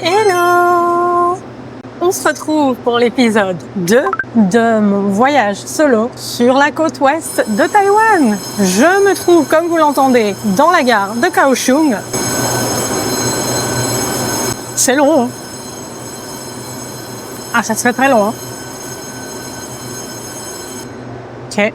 Hello! On se retrouve pour l'épisode 2 de mon voyage solo sur la côte ouest de Taïwan. Je me trouve, comme vous l'entendez, dans la gare de Kaohsiung. C'est long, hein? Ah, ça se fait très long, hein? Ok.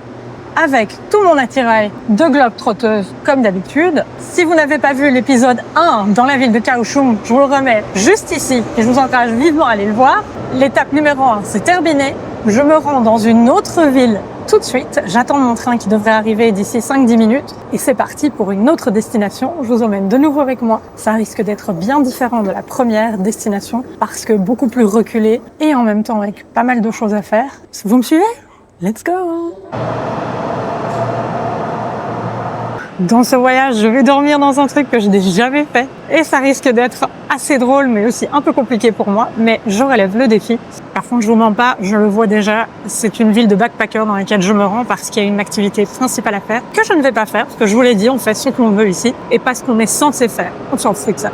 Avec tout mon attirail de globe-trotteuse comme d'habitude. Si vous n'avez pas vu l'épisode 1 dans la ville de Kaohsiung, je vous le remets juste ici et je vous encourage vivement à aller le voir. L'étape numéro 1, c'est terminé. Je me rends dans une autre ville tout de suite. J'attends mon train qui devrait arriver d'ici 5-10 minutes et c'est parti pour une autre destination. Je vous emmène de nouveau avec moi. Ça risque d'être bien différent de la première destination parce que beaucoup plus reculé et en même temps avec pas mal de choses à faire. Vous me suivez? Let's go! Dans ce voyage, je vais dormir dans un truc que je n'ai jamais fait. Et ça risque d'être assez drôle, mais aussi un peu compliqué pour moi. Mais je relève le défi. Par contre, je vous mens pas, je le vois déjà. C'est une ville de backpackers dans laquelle je me rends parce qu'il y a une activité principale à faire que je ne vais pas faire. Parce que je vous l'ai dit, on fait ce qu'on veut ici et pas ce qu'on est censé faire. On s'en fout de ça.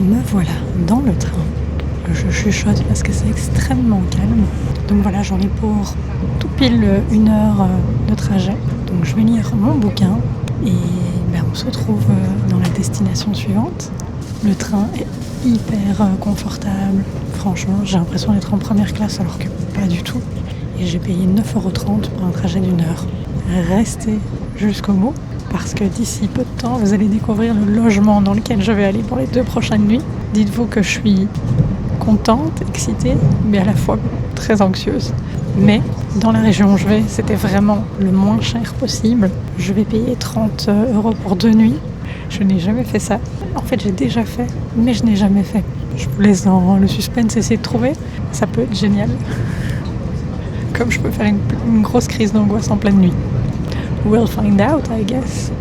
Me voilà dans le train. Je chuchote parce que c'est extrêmement calme. Donc voilà, j'en ai pour tout pile 1 heure de trajet. Donc je vais lire mon bouquin et on se retrouve dans la destination suivante. Le train est hyper confortable. Franchement, j'ai l'impression d'être en première classe alors que pas du tout. Et j'ai payé 9,30 € pour un trajet d'1 heure. Restez jusqu'au bout. Parce que d'ici peu de temps, vous allez découvrir le logement dans lequel je vais aller pour les 2 prochaines nuits. Dites-vous que je suis contente, excitée, mais à la fois très anxieuse. Mais dans la région où je vais, c'était vraiment le moins cher possible. Je vais payer 30 € pour 2 nuits. Je n'ai jamais fait ça. En fait, j'ai déjà fait, mais je n'ai jamais fait. Je vous laisse dans le suspense essayer de trouver. Ça peut être génial. Comme je peux faire une grosse crise d'angoisse en pleine nuit. We'll find out, I guess.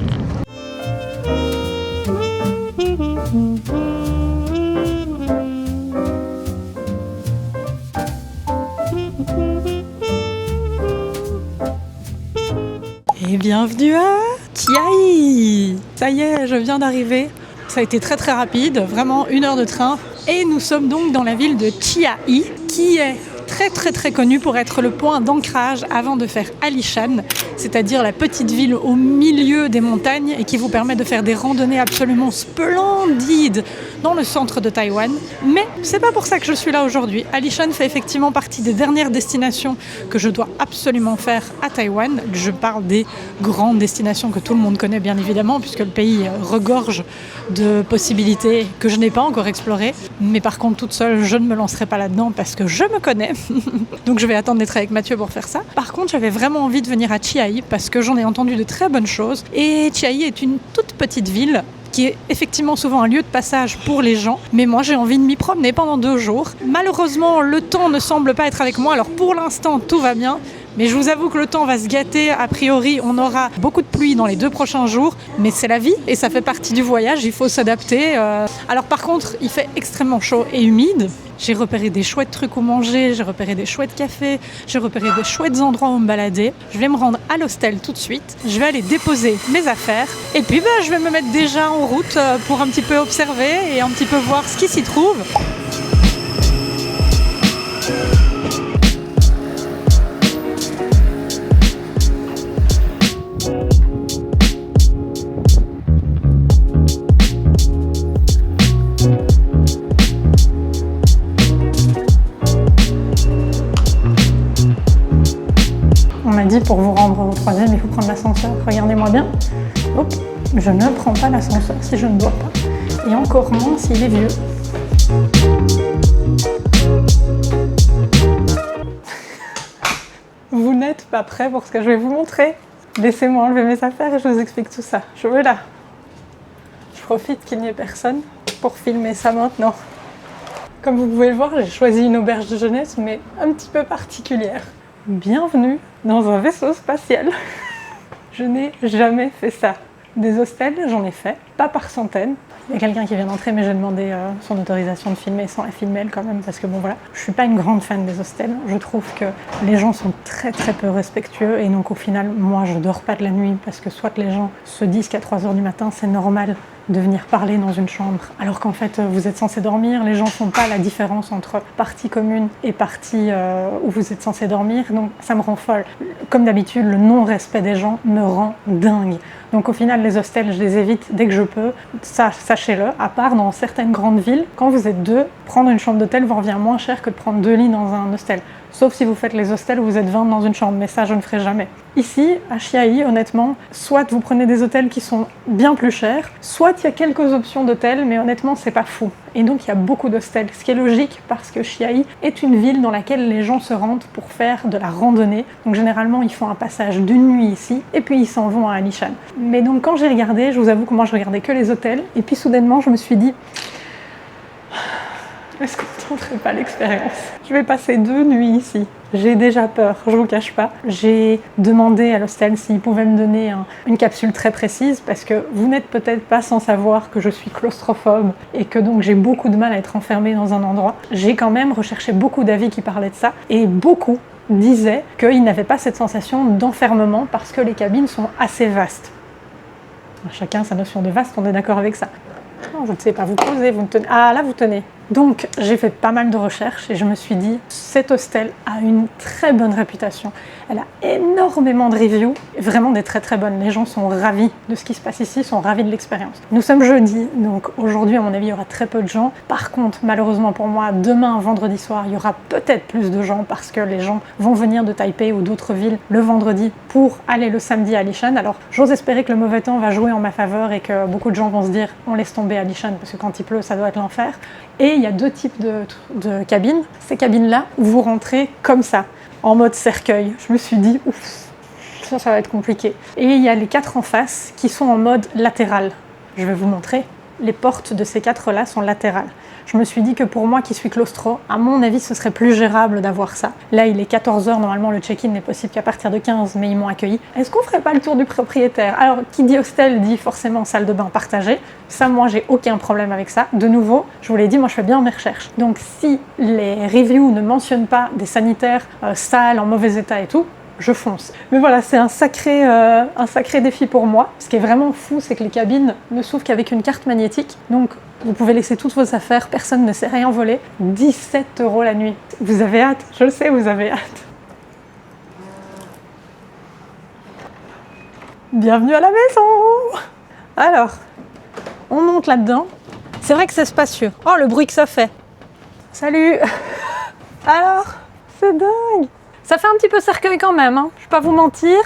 Et bienvenue à Chiayi. Ça y est, je viens d'arriver. Ça a été très très rapide, vraiment 1 heure de train. Et nous sommes donc dans la ville de Chiayi, qui est très connue pour être le point d'ancrage avant de faire Alishan, c'est-à-dire la petite ville au milieu des montagnes et qui vous permet de faire des randonnées absolument splendides dans le centre de Taïwan. Mais c'est pas pour ça que je suis là aujourd'hui. Alishan fait effectivement partie des dernières destinations que je dois absolument faire à Taïwan. Je parle des grandes destinations que tout le monde connaît bien évidemment, puisque le pays regorge de possibilités que je n'ai pas encore explorées. Mais par contre, toute seule, je ne me lancerai pas là-dedans parce que je me connais. Donc je vais attendre d'être avec Mathieu pour faire ça. Par contre, j'avais vraiment envie de venir à Chiayi parce que j'en ai entendu de très bonnes choses. Et Chiayi est une toute petite ville qui est effectivement souvent un lieu de passage pour les gens. Mais moi, j'ai envie de m'y promener pendant 2 jours. Malheureusement, le temps ne semble pas être avec moi. Alors pour l'instant, tout va bien. Mais je vous avoue que le temps va se gâter. A priori, on aura beaucoup de pluie dans les 2 prochains jours. Mais c'est la vie et ça fait partie du voyage. Il faut s'adapter. Alors par contre, il fait extrêmement chaud et humide. J'ai repéré des chouettes trucs où manger, j'ai repéré des chouettes cafés, j'ai repéré des chouettes endroits où me balader. Je vais me rendre à l'hostel tout de suite. Je vais aller déposer mes affaires. Et puis je vais me mettre déjà en route pour un petit peu observer et un petit peu voir ce qui s'y trouve. On m'a dit pour vous rendre au 3e, il faut prendre l'ascenseur. Regardez-moi bien. Hop, je ne prends pas l'ascenseur si je ne dois pas. Et encore moins s'il est vieux. Vous n'êtes pas prêts pour ce que je vais vous montrer. Laissez-moi enlever mes affaires et je vous explique tout ça. Je veux là. Je profite qu'il n'y ait personne pour filmer ça maintenant. Comme vous pouvez le voir, j'ai choisi une auberge de jeunesse, mais un petit peu particulière. Bienvenue dans un vaisseau spatial. Je n'ai jamais fait ça. Des hostels, j'en ai fait, pas par centaines. Il y a quelqu'un qui vient d'entrer, mais j'ai demandé son autorisation de filmer sans la filmer elle quand même, parce que bon voilà, je suis pas une grande fan des hostels. Je trouve que les gens sont très très peu respectueux et donc au final, moi je dors pas de la nuit parce que soit les gens se disent qu'à 3 h du matin c'est normal de venir parler dans une chambre, alors qu'en fait vous êtes censé dormir, les gens font pas la différence entre partie commune et partie où vous êtes censé dormir, donc ça me rend folle. Comme d'habitude, le non-respect des gens me rend dingue. Donc au final, les hostels, je les évite dès que je peux, ça sachez-le, à part dans certaines grandes villes, quand vous êtes deux, prendre une chambre d'hôtel vous revient moins cher que de prendre 2 lits dans un hostel. Sauf si vous faites les hostels où vous êtes 20 dans une chambre, mais ça je ne ferai jamais. Ici, à Chiayi, honnêtement, soit vous prenez des hôtels qui sont bien plus chers, soit il y a quelques options d'hôtels, mais honnêtement c'est pas fou. Et donc il y a beaucoup d'hostels, ce qui est logique parce que Chiayi est une ville dans laquelle les gens se rendent pour faire de la randonnée. Donc généralement ils font un passage d'une nuit ici, et puis ils s'en vont à Alishan. Mais donc quand j'ai regardé, je vous avoue que moi je regardais que les hôtels, et puis soudainement je me suis dit... Est-ce qu'on ne tenterait pas l'expérience? Je vais passer 2 nuits ici. J'ai déjà peur, je vous cache pas. J'ai demandé à l'hostel s'ils pouvaient me donner une capsule très précise parce que vous n'êtes peut-être pas sans savoir que je suis claustrophobe et que donc j'ai beaucoup de mal à être enfermée dans un endroit. J'ai quand même recherché beaucoup d'avis qui parlaient de ça et beaucoup disaient qu'ils n'avaient pas cette sensation d'enfermement parce que les cabines sont assez vastes. Chacun sa notion de vaste, on est d'accord avec ça. Non, je ne sais pas, vous posez, vous me tenez... Ah, là, vous tenez. Donc, j'ai fait pas mal de recherches et je me suis dit, cet hostel a une très bonne réputation. Elle a énormément de reviews, vraiment des très très bonnes. Les gens sont ravis de ce qui se passe ici, sont ravis de l'expérience. Nous sommes jeudi, donc aujourd'hui, à mon avis, il y aura très peu de gens. Par contre, malheureusement pour moi, demain, vendredi soir, il y aura peut-être plus de gens parce que les gens vont venir de Taipei ou d'autres villes le vendredi pour aller le samedi à Alishan. Alors, j'ose espérer que le mauvais temps va jouer en ma faveur et que beaucoup de gens vont se dire, on laisse tomber Alishan parce que quand il pleut, ça doit être l'enfer. Et il y a 2 types de cabines. Ces cabines-là, où vous rentrez comme ça, en mode cercueil. Je me suis dit, ouf, ça va être compliqué. Et il y a les 4 en face qui sont en mode latéral. Je vais vous montrer. Les portes de ces 4-là sont latérales. Je me suis dit que pour moi qui suis claustro, à mon avis, ce serait plus gérable d'avoir ça. Là, il est 14 h, normalement le check-in n'est possible qu'à partir de 15, mais ils m'ont accueilli. Est-ce qu'on ferait pas le tour du propriétaire? Alors, qui dit hostel dit forcément salle de bain partagée. Ça, moi, j'ai aucun problème avec ça. De nouveau, je vous l'ai dit, moi, je fais bien mes recherches. Donc, si les reviews ne mentionnent pas des sanitaires sales, en mauvais état et tout, je fonce. Mais voilà, c'est un sacré défi pour moi. Ce qui est vraiment fou, c'est que les cabines ne s'ouvrent qu'avec une carte magnétique. Donc, vous pouvez laisser toutes vos affaires, personne ne sait rien voler. 17 € la nuit. Vous avez hâte, je le sais, vous avez hâte. Bienvenue à la maison! Alors, on monte là-dedans. C'est vrai que c'est spacieux. Oh, le bruit que ça fait. Salut! Alors, c'est dingue! Ça fait un petit peu cercueil quand même, hein. Je vais pas vous mentir.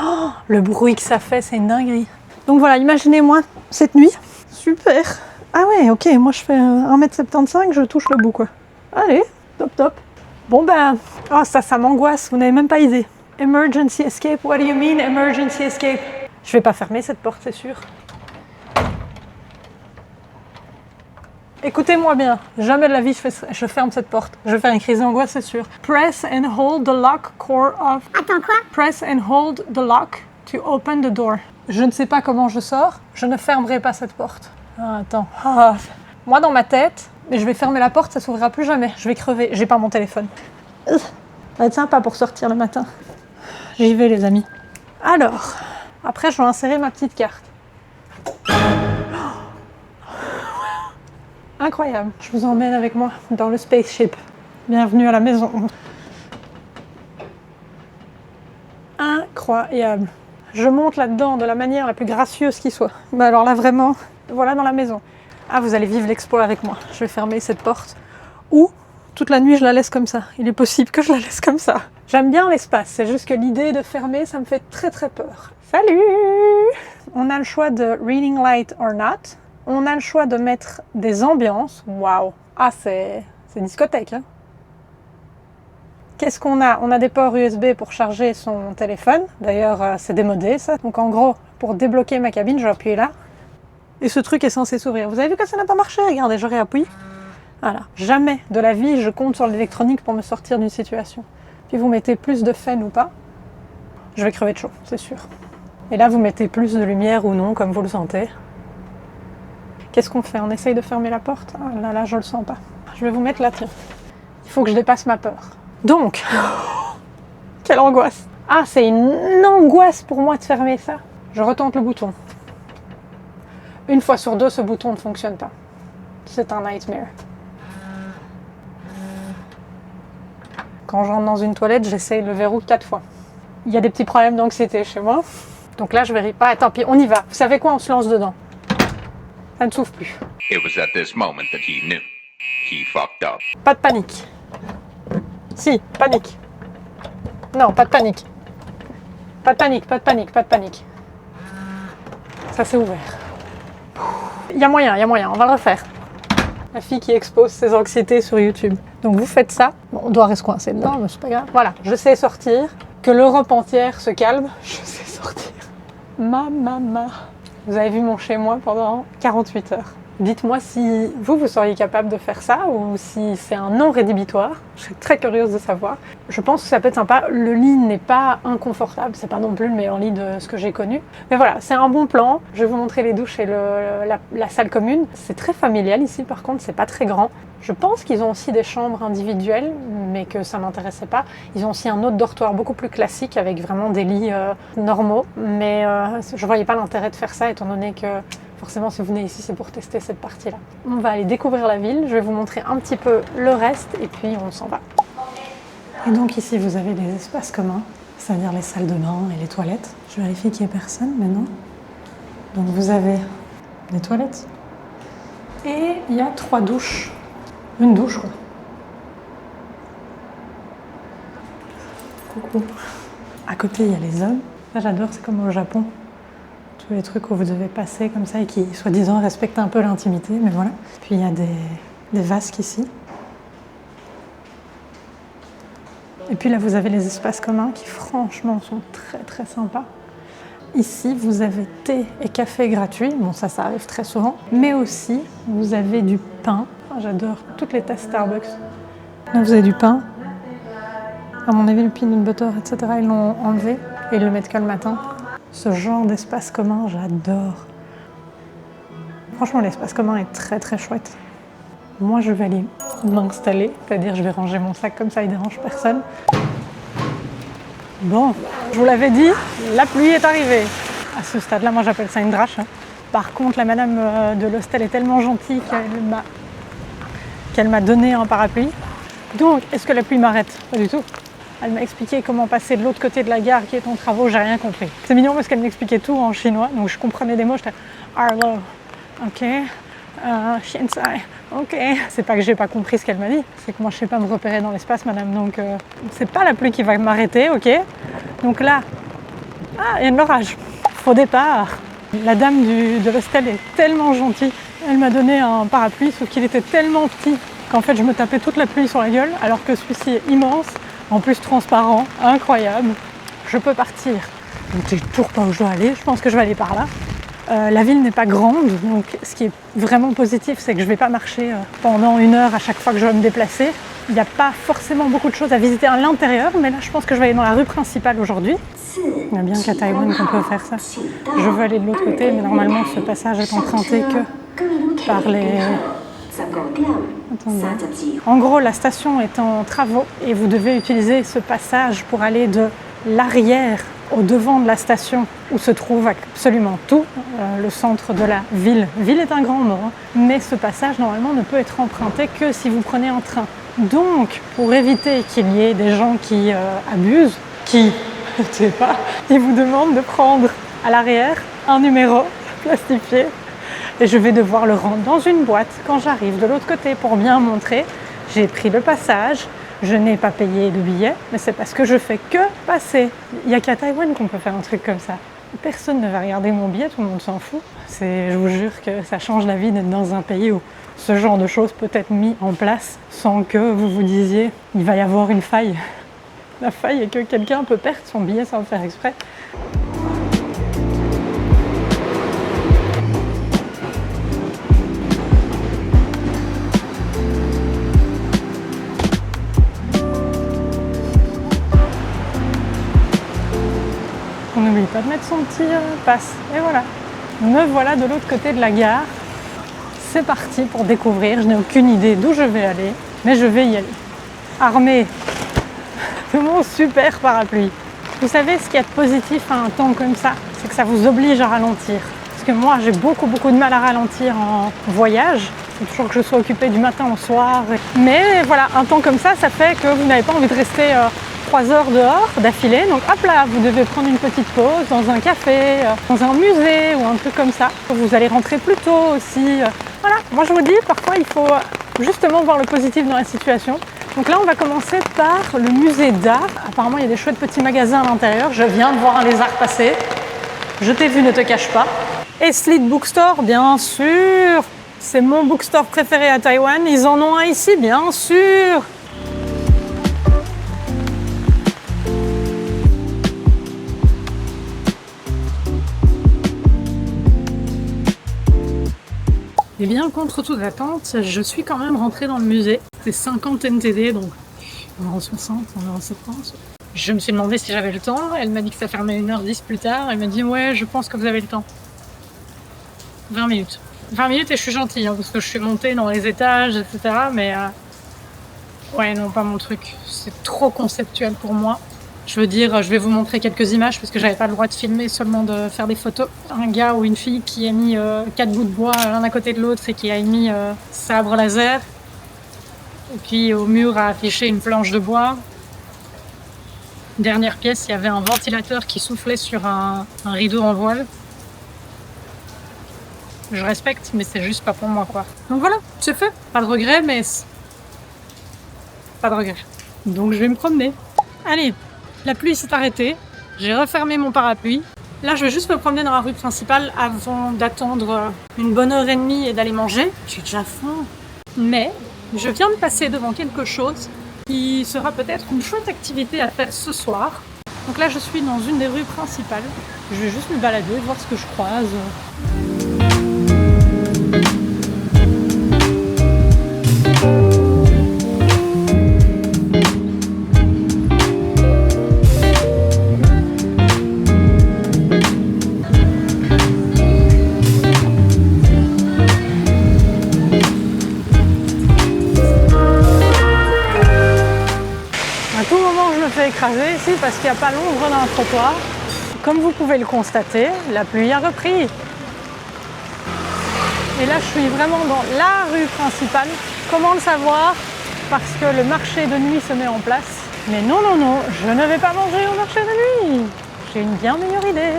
Oh, le bruit que ça fait, c'est une dinguerie. Donc voilà, imaginez-moi cette nuit. Super! Ah ouais, ok, moi je fais 1,75 m, je touche le bout quoi. Allez, top top. Bon ben, oh ça m'angoisse, vous n'avez même pas idée. Emergency escape, what do you mean emergency escape? Je vais pas fermer cette porte, c'est sûr. Écoutez-moi bien, jamais de la vie je ferme cette porte. Je vais faire une crise d'angoisse, c'est sûr. Press and hold the lock core of... Attends, quoi? Press and hold the lock to open the door. Je ne sais pas comment je sors, je ne fermerai pas cette porte. Ah, attends. Ah. Moi, dans ma tête, je vais fermer la porte, ça s'ouvrira plus jamais. Je vais crever. J'ai pas mon téléphone. Ça va être sympa pour sortir le matin. J'y vais, les amis. Alors, après, je vais insérer ma petite carte. Incroyable. Je vous emmène avec moi dans le spaceship. Bienvenue à la maison. Incroyable. Je monte là-dedans de la manière la plus gracieuse qui soit. Mais alors là, vraiment, voilà dans la maison. Ah, vous allez vivre l'exploit avec moi. Je vais fermer cette porte. Ou, toute la nuit, je la laisse comme ça. Il est possible que je la laisse comme ça. J'aime bien l'espace. C'est juste que l'idée de fermer, ça me fait très très peur. Salut! On a le choix de reading light or not. On a le choix de mettre des ambiances. Waouh! Ah, c'est discothèque, hein? Qu'est-ce qu'on a? On a des ports USB pour charger son téléphone. D'ailleurs, c'est démodé, ça. Donc, en gros, pour débloquer ma cabine, je vais appuyer là. Et ce truc est censé s'ouvrir. Vous avez vu que ça n'a pas marché? Regardez, je réappuie. Voilà. Jamais de la vie, je compte sur l'électronique pour me sortir d'une situation. Puis vous mettez plus de fan ou pas, je vais crever de chaud, c'est sûr. Et là, vous mettez plus de lumière ou non, comme vous le sentez. Qu'est-ce qu'on fait? On essaye de fermer la porte? Ah là là, je le sens pas. Je vais vous mettre là, tiens. Il faut que je dépasse ma peur. Donc, quelle angoisse! Ah, c'est une angoisse pour moi de fermer ça. Je retente le bouton. Une fois sur deux, ce bouton ne fonctionne pas. C'est un nightmare. Quand j'entre dans une toilette, j'essaye le verrou 4 fois. Il y a des petits problèmes d'anxiété chez moi. Donc là, je vérifie pas. Tant pis, on y va. Vous savez quoi? On se lance dedans. Ça ne s'ouvre plus. It was at this moment that he knew. He fucked up. Pas de panique. Si, panique. Non, pas de panique. Pas de panique, pas de panique, pas de panique. Ça s'est ouvert. Il y a moyen, on va le refaire. La fille qui expose ses anxiétés sur YouTube. Donc vous faites ça. Bon, on doit rester coincé dedans, mais c'est pas grave. Voilà, je sais sortir. Que l'Europe entière se calme, je sais sortir. Mama. Vous avez vu mon chez-moi pendant 48 heures. Dites-moi si vous seriez capable de faire ça ou si c'est un non rédhibitoire. Je serais très curieuse de savoir. Je pense que ça peut être sympa. Le lit n'est pas inconfortable, c'est pas non plus le meilleur lit de ce que j'ai connu. Mais voilà, c'est un bon plan. Je vais vous montrer les douches et la salle commune. C'est très familial ici, par contre, c'est pas très grand. Je pense qu'ils ont aussi des chambres individuelles, mais que ça m'intéressait pas. Ils ont aussi un autre dortoir beaucoup plus classique avec vraiment des lits normaux. Mais je voyais pas l'intérêt de faire ça étant donné que forcément, si vous venez ici, c'est pour tester cette partie-là. On va aller découvrir la ville. Je vais vous montrer un petit peu le reste et puis on s'en va. Et donc ici, vous avez des espaces communs, c'est-à-dire les salles de bain et les toilettes. Je vérifie qu'il n'y ait personne maintenant. Donc vous avez des toilettes. Et il y a 3 douches. Une douche, quoi. Coucou. À côté, il y a les hommes. Ça, j'adore, c'est comme au Japon. Tous les trucs où vous devez passer comme ça et qui, soi-disant, respectent un peu l'intimité, mais voilà. Puis il y a des vasques ici. Et puis là, vous avez les espaces communs qui, franchement, sont très très sympas. Ici, vous avez thé et café gratuits. Bon, ça arrive très souvent. Mais aussi, vous avez du pain. Oh, j'adore toutes les tasses Starbucks. Là, vous avez du pain. À mon avis, le peanut butter, etc., ils l'ont enlevé et ils le mettent que le matin. Ce genre d'espace commun, j'adore. Franchement, l'espace commun est très très chouette. Moi, je vais aller m'installer, c'est-à-dire je vais ranger mon sac comme ça, il ne dérange personne. Bon, je vous l'avais dit, la pluie est arrivée. À ce stade-là, moi j'appelle ça une drache. Par contre, la madame de l'hostel est tellement gentille qu'elle m'a donné un parapluie. Donc, est-ce que la pluie m'arrête? Pas du tout. Elle m'a expliqué comment passer de l'autre côté de la gare qui est en travaux, j'ai rien compris. C'est mignon parce qu'elle m'expliquait tout en chinois, donc je comprenais des mots, j'étais Arlo, ok, Shinsai, ok. C'est pas que j'ai pas compris ce qu'elle m'a dit, c'est que moi je sais pas me repérer dans l'espace, madame, donc c'est pas la pluie qui va m'arrêter, ok. Donc là, il y a de l'orage, faux départ. La dame de l'hostel est tellement gentille, elle m'a donné un parapluie, sauf qu'il était tellement petit qu'en fait je me tapais toute la pluie sur la gueule, alors que celui-ci est immense. En plus transparent, incroyable. Je peux partir. Donc je ne sais toujours pas où je dois aller, je pense que je vais aller par là. La ville n'est pas grande, donc ce qui est vraiment positif, c'est que je ne vais pas marcher pendant 1 heure à chaque fois que je vais me déplacer. Il n'y a pas forcément beaucoup de choses à visiter à l'intérieur, mais là je pense que je vais aller dans la rue principale aujourd'hui. Il y a bien qu'à Taïwan qu'on peut faire ça. Je veux aller de l'autre côté, mais normalement ce passage est emprunté que par les... Attendez. En gros, la station est en travaux et vous devez utiliser ce passage pour aller de l'arrière au devant de la station où se trouve absolument tout, le centre de la ville. Ville est un grand mot, hein, mais ce passage normalement ne peut être emprunté que si vous prenez un train. Donc, pour éviter qu'il y ait des gens qui abusent, je ne sais pas, ils vous demandent de prendre à l'arrière un numéro plastifié. Et je vais devoir le rendre dans une boîte quand j'arrive de l'autre côté pour bien montrer. J'ai pris le passage, je n'ai pas payé de billet, mais c'est parce que je fais que passer. Il n'y a qu'à Taïwan qu'on peut faire un truc comme ça. Personne ne va regarder mon billet, tout le monde s'en fout. Je vous jure que ça change la vie d'être dans un pays où ce genre de choses peut être mis en place sans que vous vous disiez il va y avoir une faille. La faille est que quelqu'un peut perdre son billet sans le faire exprès. On n'oublie pas de mettre son petit passe. Et voilà. Me voilà de l'autre côté de la gare. c'est parti pour découvrir. Je n'ai aucune idée d'où je vais aller, mais je vais y aller. Armée de mon super parapluie. Vous savez, ce qu'il y a de positif à un temps comme ça, c'est que ça vous oblige à ralentir. Parce que moi, j'ai beaucoup de mal à ralentir en voyage. Il faut toujours que je sois occupée du matin au soir. Mais voilà, un temps comme ça fait que vous n'avez pas envie de rester 3 heures dehors d'affilée. Donc hop là, vous devez prendre une petite pause dans un café, dans un musée ou un truc comme ça. Vous allez rentrer plus tôt aussi. Voilà, moi je vous dis, parfois il faut justement voir le positif dans la situation. Donc là, on va commencer par le musée d'art. Apparemment, il y a des chouettes petits magasins à l'intérieur. Je viens de voir un lézard passer. Je t'ai vu, ne te cache pas. Et Slit Bookstore, bien sûr. C'est mon bookstore préféré à Taïwan. Ils en ont un ici, bien sûr. Et bien, contre toute attente, je suis quand même rentrée dans le musée. C'est 50 NTD, donc on est en 60, on est en 70. Je me suis demandé si j'avais le temps. Elle m'a dit que ça fermait 1h10 plus tard. Elle m'a dit « Ouais, je pense que vous avez le temps. » 20 minutes. 20 minutes et je suis gentille, hein, parce que je suis montée dans les étages, etc. Mais ouais, non, pas mon truc. C'est trop conceptuel pour moi. Je veux dire, je vais vous montrer quelques images parce que j'avais pas le droit de filmer, seulement de faire des photos. Un gars ou une fille qui a mis 4 bouts de bois l'un à côté de l'autre et qui a mis sabre laser. Et puis au mur a affiché une planche de bois. Dernière pièce, il y avait un ventilateur qui soufflait sur un rideau en voile. Je respecte, mais c'est juste pas pour moi, quoi. Donc voilà, c'est fait. Pas de regret, mais pas de regret. Donc je vais me promener. Allez. La pluie s'est arrêtée, j'ai refermé mon parapluie. Là, je vais juste me promener dans la rue principale avant d'attendre une bonne heure et demie et d'aller manger. J'ai déjà faim. Mais je viens de passer devant quelque chose qui sera peut-être une chouette activité à faire ce soir. Donc là, je suis dans une des rues principales. Je vais juste me balader, voir ce que je croise. Écrasé ici parce qu'il n'y a pas l'ombre d'un trottoir. Comme vous pouvez le constater, la pluie a repris. Et là, je suis vraiment dans la rue principale. Comment le savoir? Parce que le marché de nuit se met en place. Mais non, je ne vais pas manger au marché de nuit. J'ai une bien meilleure idée.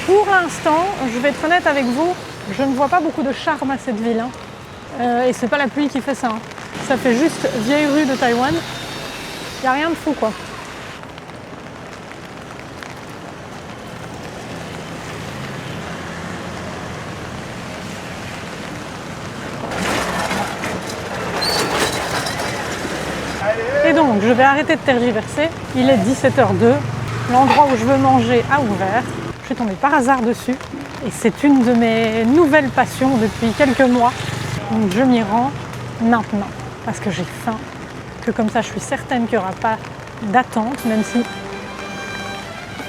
Pour l'instant, je vais être honnête avec vous, je ne vois pas beaucoup de charme à cette ville. Et c'est pas la pluie qui fait ça. Ça fait juste vieille rue de Taïwan. Il n'y a rien de fou, quoi. Et donc, je vais arrêter de tergiverser. Il est 17h02. L'endroit où je veux manger a ouvert. Je suis tombée par hasard dessus. Et c'est une de mes nouvelles passions depuis quelques mois. Donc, je m'y rends maintenant. Parce que j'ai faim. Que comme ça, je suis certaine qu'il n'y aura pas d'attente. Même si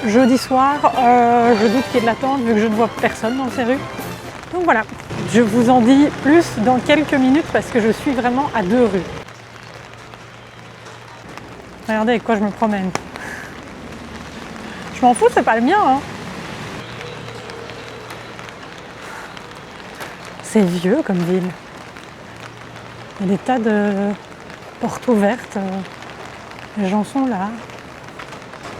jeudi soir, je doute qu'il y ait de l'attente vu que je ne vois personne dans ces rues. Donc voilà. Je vous en dis plus dans quelques minutes parce que je suis vraiment à 2 rues. Regardez avec quoi je me promène. Je m'en fous, c'est pas le mien. Hein. C'est vieux comme ville. Il y a des tas de portes ouvertes. Les gens sont là.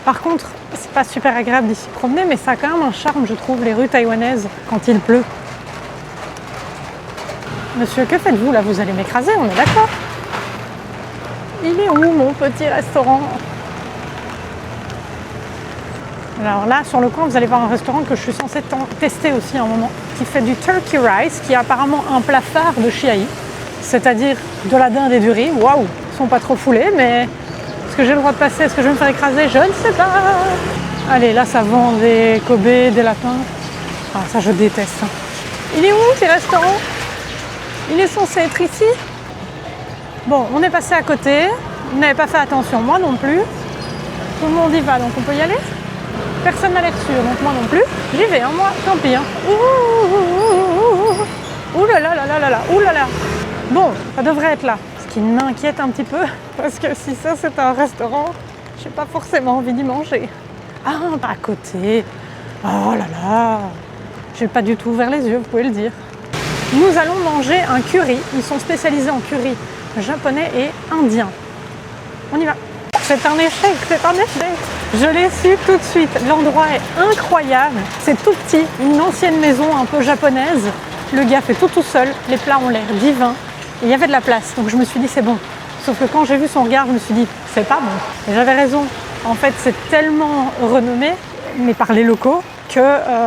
Par contre, c'est pas super agréable d'y se promener, mais ça a quand même un charme, je trouve, les rues taïwanaises quand il pleut. Monsieur, que faites-vous là? Vous allez m'écraser, on est d'accord? Il est où mon petit restaurant? Alors là, sur le coin, vous allez voir un restaurant que je suis censée tester aussi à un moment, qui fait du turkey rice, qui est apparemment un plat phare de Chiayi, c'est-à-dire de la dinde et du riz. Waouh, ils sont pas trop foulés, mais est-ce que j'ai le droit de passer? Est-ce que je vais me faire écraser? Je ne sais pas. Allez, là, ça vend des Kobe, des lapins. Ah, ça, je déteste. Il est où, ce restaurant? Il est censé être ici? Bon, on est passé à côté, vous n'avez pas fait attention, moi non plus. Tout le monde y va, donc on peut y aller. Personne n'a l'air sûr, donc moi non plus. J'y vais, hein, moi, tant pis. Hein. Ouh là là là là là là, ouh là là. Bon, ça devrait être là. Ce qui m'inquiète un petit peu, parce que si ça c'est un restaurant, j'ai pas forcément envie d'y manger. Ah, pas à côté. Oh là là. J'ai pas du tout ouvert les yeux, vous pouvez le dire. Nous allons manger un curry. Ils sont spécialisés en curry japonais et indien. On y va. C'est un échec, c'est un échec. Je l'ai su tout de suite. L'endroit est incroyable. C'est tout petit, une ancienne maison un peu japonaise. Le gars fait tout seul. Les plats ont l'air divins. Et il y avait de la place. Donc je me suis dit, c'est bon. Sauf que quand j'ai vu son regard, je me suis dit, c'est pas bon. Et j'avais raison. En fait, c'est tellement renommé, mais par les locaux, que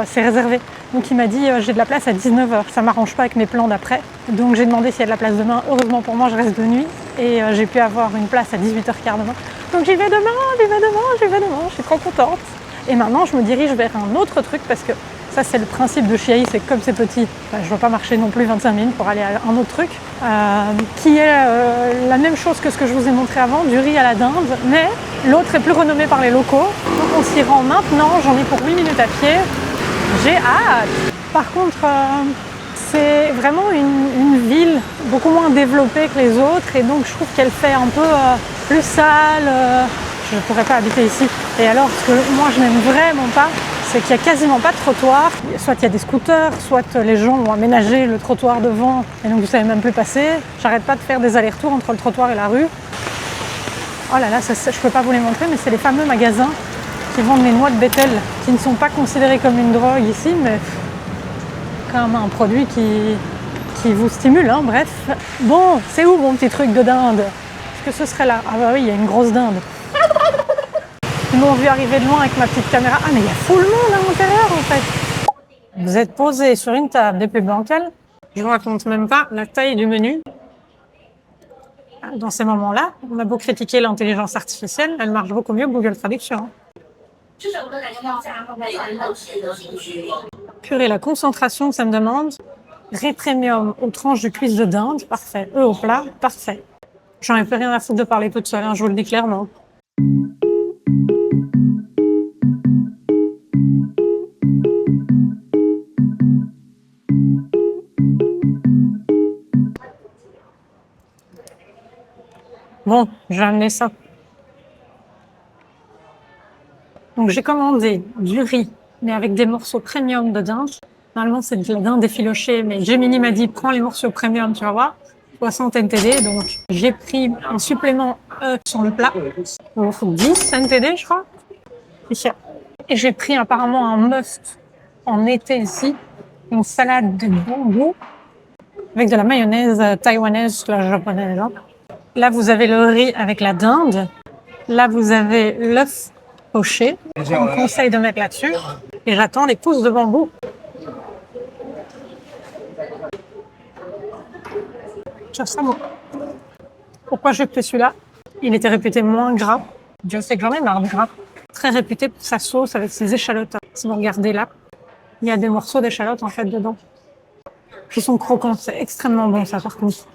c'est réservé. Donc il m'a dit, j'ai de la place à 19h. Ça m'arrange pas avec mes plans d'après. Donc j'ai demandé s'il y a de la place demain. Heureusement pour moi, je reste de nuit. Et j'ai pu avoir une place à 18h15 demain. Donc j'y vais demain. Je suis trop contente. Et maintenant, je me dirige vers un autre truc parce que ça, c'est le principe de Chiayi, c'est que comme c'est petit, je ne dois pas marcher non plus 25 minutes pour aller à un autre truc, qui est la même chose que ce que je vous ai montré avant, du riz à la dinde, mais l'autre est plus renommé par les locaux. Donc on s'y rend maintenant, j'en ai pour 8 minutes à pied. J'ai hâte. Par contre, c'est vraiment une ville beaucoup moins développée que les autres et donc je trouve qu'elle fait un peu plus sale. Je ne pourrais pas habiter ici. Et alors, ce que moi je n'aime vraiment pas, c'est qu'il n'y a quasiment pas de trottoir. Soit il y a des scooters, soit les gens ont aménagé le trottoir devant et donc vous ne savez même plus passer. J'arrête pas de faire des allers-retours entre le trottoir et la rue. Oh là là, ça, je ne peux pas vous les montrer, mais c'est les fameux magasins qui vendent les noix de Bethel, qui ne sont pas considérées comme une drogue ici, mais quand même un produit qui vous stimule, hein, bref. Bon, c'est où mon petit truc de dinde? Est-ce que ce serait là? Ah bah oui, il y a une grosse dinde. Ils m'ont vu arriver de loin avec ma petite caméra. Ah mais il y a full monde à l'intérieur en fait. Vous êtes posé sur une table des plus bancales. Je vous raconte même pas la taille du menu. Dans ces moments-là, on a beau critiquer l'intelligence artificielle, elle marche beaucoup mieux que Google Traduction. Purée, la concentration, ça me demande. Riz premium aux tranches de cuisse de dinde, parfait. Eux au plat, parfait. J'en ai plus rien à foutre de parler toute seule, hein, je vous le dis clairement. Bon, je vais amener ça. Donc j'ai commandé du riz, mais avec des morceaux premium de dinde. Normalement, c'est de la dinde effilochée, mais Gemini m'a dit, prends les morceaux premium, tu vas voir. 60 NTD, donc j'ai pris un supplément sur le plat. Il faut 10 NTD, je crois. Et j'ai pris apparemment un must en été ici, une salade de bambou avec de la mayonnaise taïwanaise, la japonaise. Hein. Là, vous avez le riz avec la dinde. Là, vous avez l'œuf poché. On me conseille de mettre là-dessus. Et j'attends les pousses de bambou. Ça, bon. Pourquoi j'ai pris celui-là? Il était réputé moins gras. Dieu sait que j'en ai marre de gras. Très réputé pour sa sauce avec ses échalotes. Si vous regardez là, il y a des morceaux d'échalotes en fait dedans. Qui sont croquants. C'est extrêmement bon ça par contre.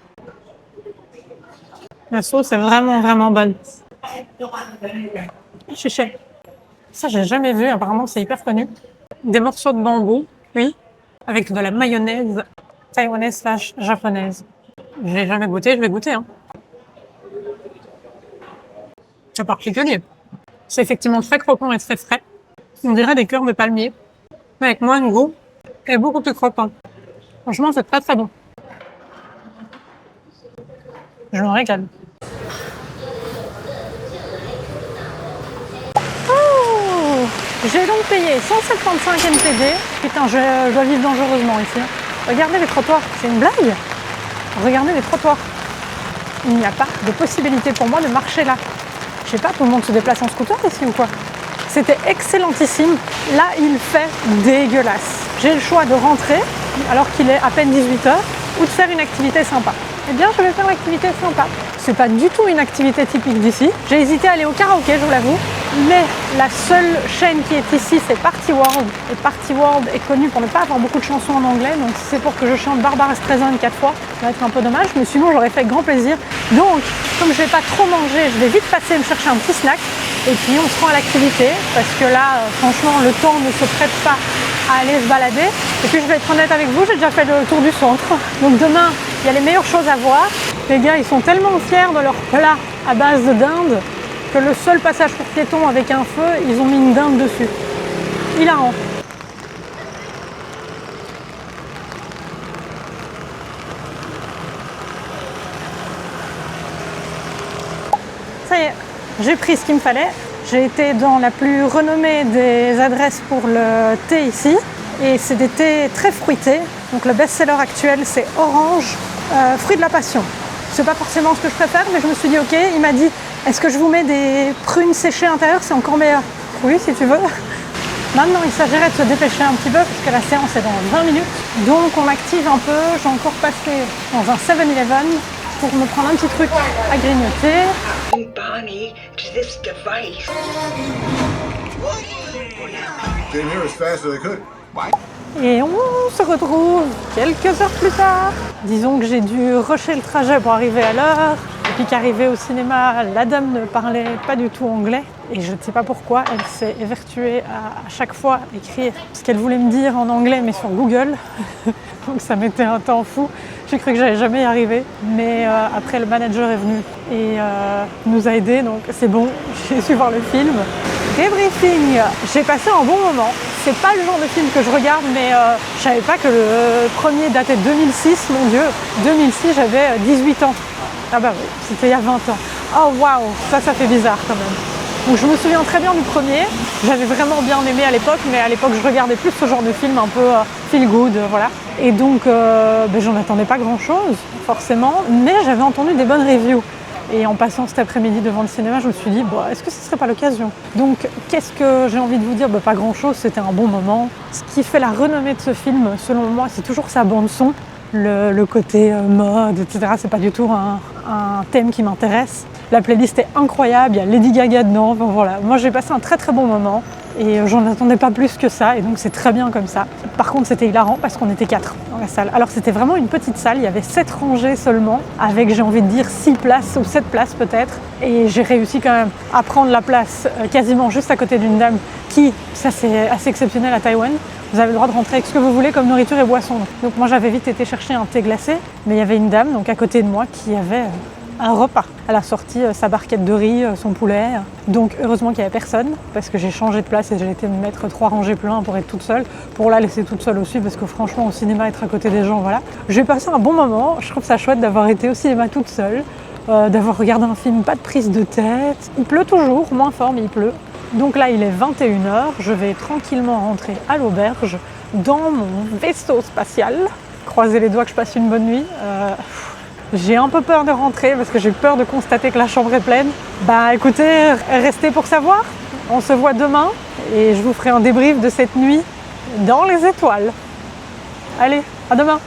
La sauce est vraiment bonne. Chiché. Ça, j'ai jamais vu. Apparemment, c'est hyper connu. Des morceaux de bambou, oui, avec de la mayonnaise taïwanaise / japonaise. Je l'ai jamais goûté, je vais goûter. Hein. C'est particulier. C'est effectivement très croquant et très frais. On dirait des cœurs de palmier, mais avec moins de goût et beaucoup plus croquant. Franchement, c'est très bon. Je me régale. Oh, j'ai donc payé 175 NTD. Putain, je dois vivre dangereusement ici. Regardez les trottoirs, c'est une blague. Regardez les trottoirs. Il n'y a pas de possibilité pour moi de marcher là. Je sais pas, tout le monde se déplace en scooter ici ou quoi? C'était excellentissime. Là, il fait dégueulasse. J'ai le choix de rentrer, alors qu'il est à peine 18h, ou de faire une activité sympa. Eh bien, je vais faire l'activité sympa. C'est pas du tout une activité typique d'ici. J'ai hésité à aller au karaoké, je vous l'avoue. Mais la seule chaîne qui est ici, c'est Party World. Et Party World est connue pour ne pas avoir beaucoup de chansons en anglais. Donc si c'est pour que je chante Barbara Streisand 4 fois, ça va être un peu dommage. Mais sinon, j'aurais fait avec grand plaisir. Donc, comme je vais pas trop manger, je vais vite passer me chercher un petit snack. Et puis, on se rend à l'activité. Parce que là, franchement, le temps ne se prête pas à aller se balader. Et puis je vais être honnête avec vous, j'ai déjà fait le tour du centre. Donc demain, il y a les meilleures choses à voir. Les gars, ils sont tellement fiers de leur plat à base de dinde que le seul passage pour piétons avec un feu, ils ont mis une dinde dessus. Hilarant. Ça y est, j'ai pris ce qu'il me fallait. J'ai été dans la plus renommée des adresses pour le thé ici. Et c'est des thés très fruités. Donc le best-seller actuel, c'est orange, fruit de la passion. C'est pas forcément ce que je préfère, mais je me suis dit ok. Il m'a dit, est-ce que je vous mets des prunes séchées à l'intérieur? C'est encore meilleur. Oui, si tu veux. Maintenant, il s'agirait de se dépêcher un petit peu parce que la séance est dans 20 minutes. Donc on active un peu. J'ai encore passé dans un 7-Eleven pour me prendre un petit truc à grignoter. Bonnie to this device. Came here as fast as I could. Et on se retrouve quelques heures plus tard. Disons que j'ai dû rusher le trajet pour arriver à l'heure. Et puis qu'arrivée au cinéma, la dame ne parlait pas du tout anglais. Et je ne sais pas pourquoi, elle s'est évertuée à chaque fois écrire ce qu'elle voulait me dire en anglais, mais sur Google. Donc ça m'était un temps fou. J'ai cru que j'allais jamais y arriver. Mais après, le manager est venu et nous a aidés. Donc c'est bon, j'ai su voir le film. Débriefing, j'ai passé un bon moment. C'est pas le genre de film que je regarde, mais je savais pas que le premier datait de 2006, mon Dieu. 2006, j'avais 18 ans. Ah bah oui, c'était il y a 20 ans. Oh waouh, ça fait bizarre quand même. Donc je me souviens très bien du premier. J'avais vraiment bien aimé à l'époque, mais à l'époque je regardais plus ce genre de film un peu feel good, voilà. Et donc j'en attendais pas grand chose, forcément, mais j'avais entendu des bonnes reviews. Et en passant cet après-midi devant le cinéma, je me suis dit, est-ce que ce ne serait pas l'occasion? Donc, qu'est-ce que j'ai envie de vous dire? Pas grand-chose, c'était un bon moment. Ce qui fait la renommée de ce film, selon moi, c'est toujours sa bande-son. Le côté mode, etc. C'est pas du tout un thème qui m'intéresse. La playlist est incroyable, il y a Lady Gaga dedans. Enfin, voilà. Moi, j'ai passé un très très bon moment. Et j'en attendais pas plus que ça, et donc c'est très bien comme ça. Par contre, c'était hilarant parce qu'on était 4 dans la salle. Alors c'était vraiment une petite salle, il y avait 7 rangées seulement, avec j'ai envie de dire 6 places ou 7 places peut-être. Et j'ai réussi quand même à prendre la place quasiment juste à côté d'une dame qui, ça c'est assez exceptionnel à Taïwan, vous avez le droit de rentrer avec ce que vous voulez comme nourriture et boisson. Donc moi j'avais vite été chercher un thé glacé, mais il y avait une dame donc à côté de moi qui avait un repas. Elle a sorti sa barquette de riz, son poulet. Donc heureusement qu'il n'y avait personne parce que j'ai changé de place et j'ai été me mettre 3 rangées plus loin pour être toute seule, pour la laisser toute seule aussi parce que franchement au cinéma être à côté des gens, voilà. J'ai passé un bon moment, je trouve ça chouette d'avoir été au cinéma toute seule, d'avoir regardé un film, pas de prise de tête. Il pleut toujours, moins fort mais il pleut. Donc là il est 21h, je vais tranquillement rentrer à l'auberge dans mon vaisseau spatial. Croisez les doigts que je passe une bonne nuit. J'ai un peu peur de rentrer parce que j'ai peur de constater que la chambre est pleine. Écoutez, restez pour savoir. On se voit demain et je vous ferai un débrief de cette nuit dans les étoiles. Allez, à demain!